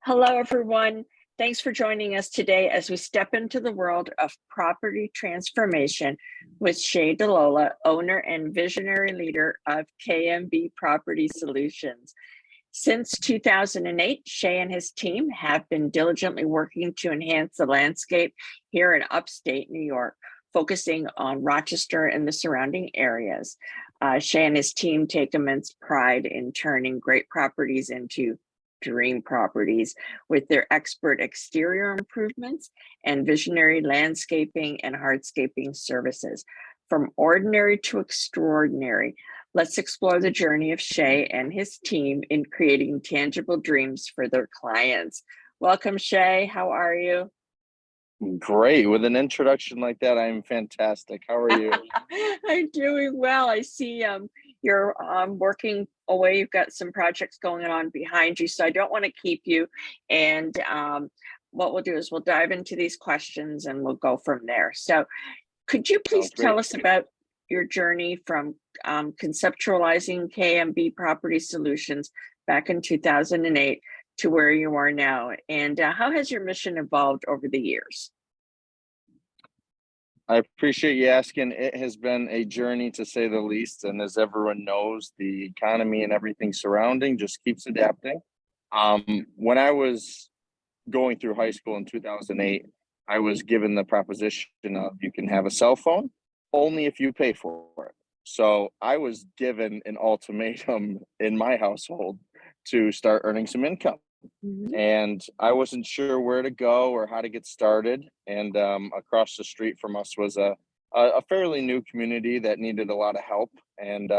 Hello, everyone. Thanks for joining us today as we step into the world of property transformation with Shea DeLola, owner and visionary leader of KMB Property Solutions. Since 2008, Shea and his team have been diligently working to enhance the landscape here in upstate New York, focusing on Rochester and the surrounding areas. Shea and his team take immense pride in turning great properties into dream properties with their expert exterior improvements and visionary landscaping and hardscaping services. From ordinary to extraordinary, let's explore the journey of Shea and his team in creating tangible dreams for their clients. Welcome, Shea. How are you? Great. With an introduction like that, I'm fantastic. How are you? I'm doing well. I see you're working away. You've got some projects going on behind you, so I don't want to keep you. And what we'll do is we'll dive into these questions and we'll go from there. So could you please tell us about your journey from conceptualizing KMB Property Solutions back in 2008 to where you are now? And how has your mission evolved over the years? I appreciate you asking. It has been a journey, to say the least. And as everyone knows, the economy and everything surrounding just keeps adapting. When I was going through high school in 2008, I was given the proposition of you can have a cell phone only if you pay for it. So I was given an ultimatum in my household to start earning some income. And I wasn't sure where to go or how to get started. And across the street from us was a fairly new community that needed a lot of help. And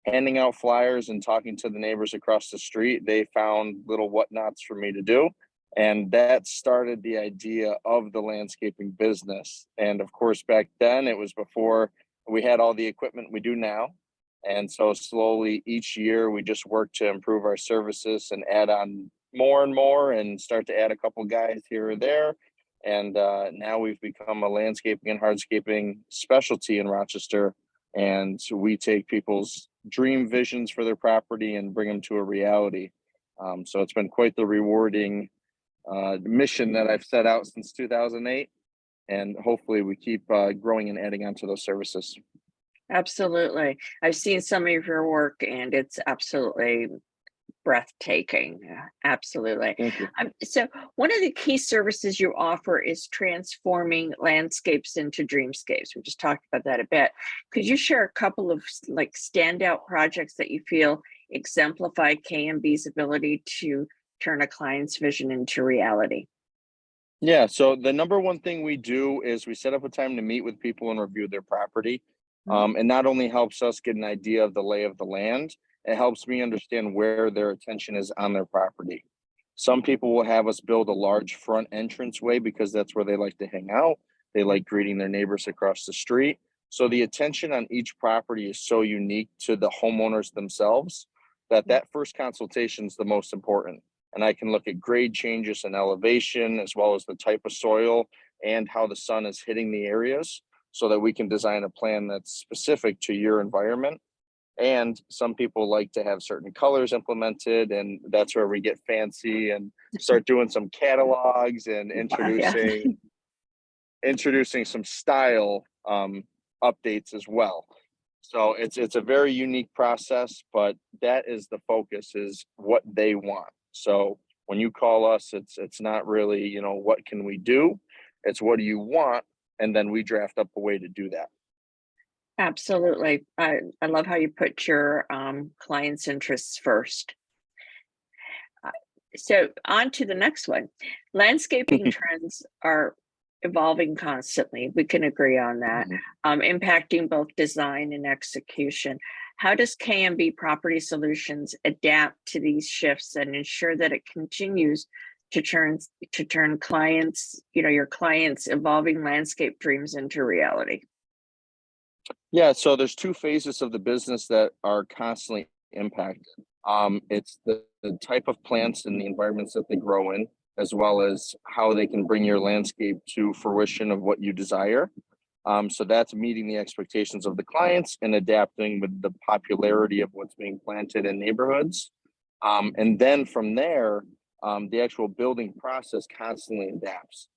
handing out flyers and talking to the neighbors across the street, they found little whatnots for me to do. And that started the idea of the landscaping business. And of course, back then, it was before we had all the equipment we do now. And so slowly each year, we just work to improve our services and add on more and more and start to add a couple guys here or there. And now we've become a landscaping and hardscaping specialty in Rochester. And so we take people's dream visions for their property and bring them to a reality. So it's been quite the rewarding mission that I've set out since 2008. And hopefully we keep growing and adding on to those services. Absolutely. I've seen some of your work and it's absolutely breathtaking. Absolutely. Thank you. So one of the key services you offer is transforming landscapes into dreamscapes. We just talked about that a bit. Could you share a couple of like standout projects that you feel exemplify KMB's ability to turn a client's vision into reality? Yeah, so the number one thing we do is we set up a time to meet with people and review their property. And not only helps us get an idea of the lay of the land, it helps me understand where their attention is on their property. Some people will have us build a large front entranceway because that's where they like to hang out. They like greeting their neighbors across the street. So the attention on each property is so unique to the homeowners themselves that first consultation is the most important. And I can look at grade changes in elevation, as well as the type of soil and how the sun is hitting the areas, so that we can design a plan that's specific to your environment. And some people like to have certain colors implemented, and that's where we get fancy and start doing some catalogs and introducing some style updates as well. So it's a very unique process, but that is the focus, is what they want. So when you call us, it's not really, what can we do? It's what do you want? And then we draft up a way to do that. Absolutely. I love how you put your clients' interests first. So on to the next one. Landscaping trends are evolving constantly. We can agree on that, impacting both design and execution. How does KMB Property Solutions adapt to these shifts and ensure that it continues to turn clients, your clients' evolving landscape dreams into reality? Yeah, so there's two phases of the business that are constantly impacted. It's the type of plants and the environments that they grow in, as well as how they can bring your landscape to fruition of what you desire. So that's meeting the expectations of the clients and adapting with the popularity of what's being planted in neighborhoods. And then from there, the actual building process constantly adapts.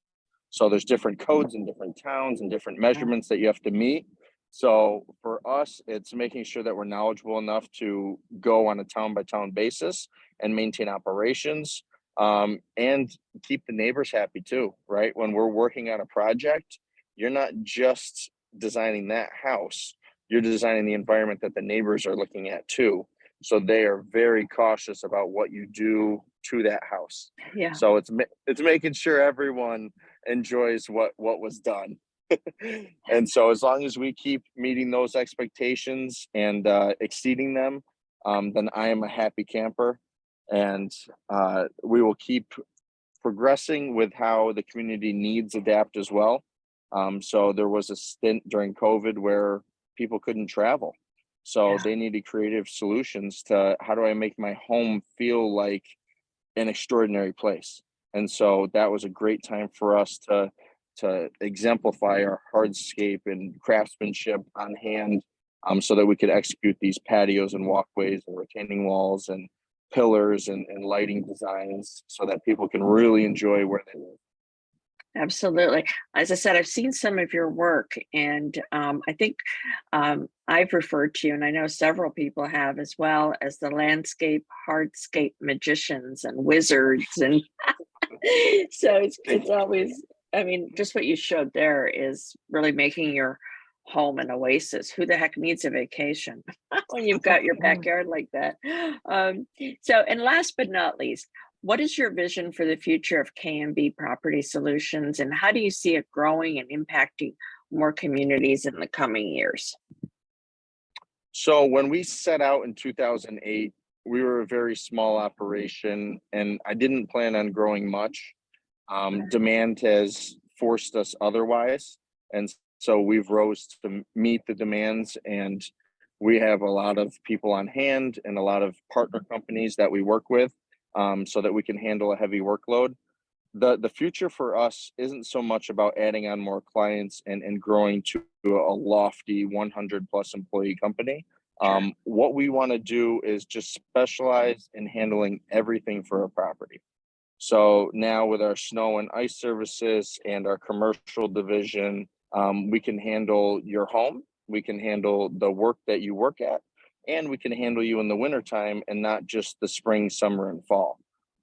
So there's different codes in different towns and different measurements that you have to meet. So for us, it's making sure that we're knowledgeable enough to go on a town by town basis and maintain operations, and keep the neighbors happy too, right? When we're working on a project, you're not just designing that house, you're designing the environment that the neighbors are looking at too. So they are very cautious about what you do to that house. Yeah. So it's making sure everyone enjoys what was done. And so as long as we keep meeting those expectations and exceeding them, then I am a happy camper. And we will keep progressing with how the community needs adapt as well. So there was a stint during COVID where people couldn't travel. So Yeah. they needed creative solutions to how do I make my home feel like an extraordinary place. And so that was a great time for us to exemplify our hardscape and craftsmanship on hand, so that we could execute these patios and walkways and retaining walls and pillars and lighting designs so that people can really enjoy where they live. Absolutely. As I said, I've seen some of your work, and I think I've referred to you, and I know several people have as well, as the landscape hardscape magicians and wizards. And so it's always, I mean, just what you showed there is really making your home an oasis. Who the heck needs a vacation when you've got your backyard like that? So, and last but not least, what is your vision for the future of KMB Property Solutions, and how do you see it growing and impacting more communities in the coming years? So when we set out in 2008, we were a very small operation and I didn't plan on growing much. Demand has forced us otherwise. And so we've rose to meet the demands, and we have a lot of people on hand and a lot of partner companies that we work with, so that we can handle a heavy workload. The future for us isn't so much about adding on more clients and growing to a lofty 100 plus employee company. What we want to do is just specialize in handling everything for a property. So now with our snow and ice services and our commercial division, we can handle your home, we can handle the work that you work at, and we can handle you in the wintertime and not just the spring, summer, and fall.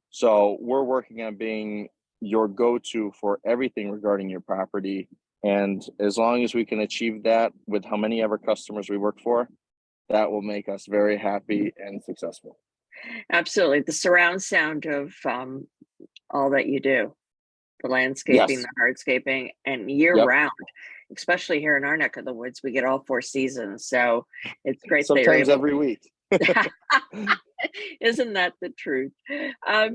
So we're working on being your go-to for everything regarding your property. And as long as we can achieve that with how many ever customers we work for, that will make us very happy and successful. Absolutely. The surround sound of all that you do, the landscaping, Yes. the hardscaping, and year Yep. round, especially here in our neck of the woods, we get all 4 seasons. So it's great that you're Sometimes able. every week. Isn't that the truth?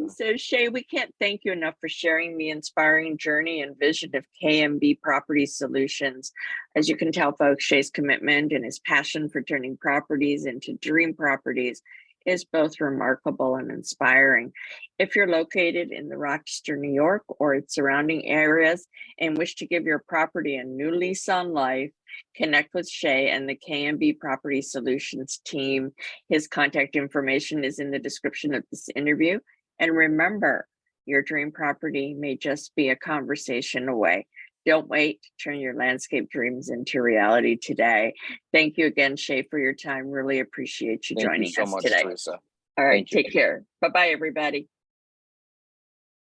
So Shea, we can't thank you enough for sharing the inspiring journey and vision of KMB Property Solutions. As you can tell, folks, Shea's commitment and his passion for turning properties into dream properties is both remarkable and inspiring. If you're located in the Rochester, New York, or its surrounding areas and wish to give your property a new lease on life, connect with Shea and the KMB Property Solutions team. His contact information is in the description of this interview. And remember, your dream property may just be a conversation away. Don't wait to turn your landscape dreams into reality today. Thank you again, Shea, for your time. Really appreciate you Thank you joining so us much, today. Teresa. All right, Thank you. take care. Bye-bye, everybody.